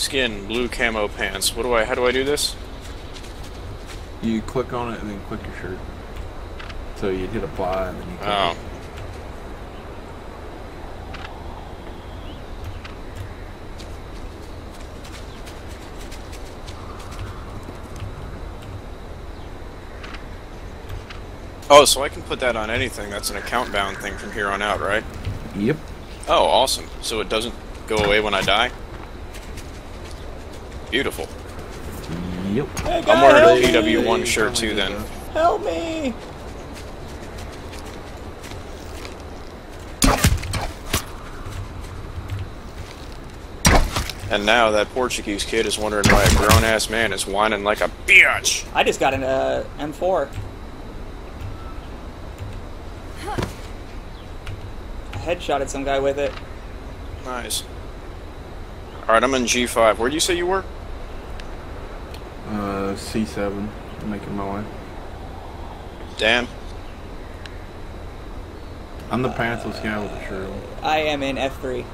Skin, blue camo pants. How do I do this? You click on it and then click your shirt. So you hit apply and then you click Oh. it. Oh, so I can put that on anything. That's an account-bound thing from here on out, right? Yep. Oh, awesome. So it doesn't go away when I die? Beautiful. Yep. Hey, I'm wearing a help me! PW1 shirt too then. Help me! And now that Portuguese kid is wondering why a grown-ass man is whining like a bitch. I just got an M4. I headshotted some guy with it. Nice. Alright, I'm in G5. Where'd you say you were? C7. I'm making my way. Dan? I'm the pantsless guy with the shirt on. I am in F3.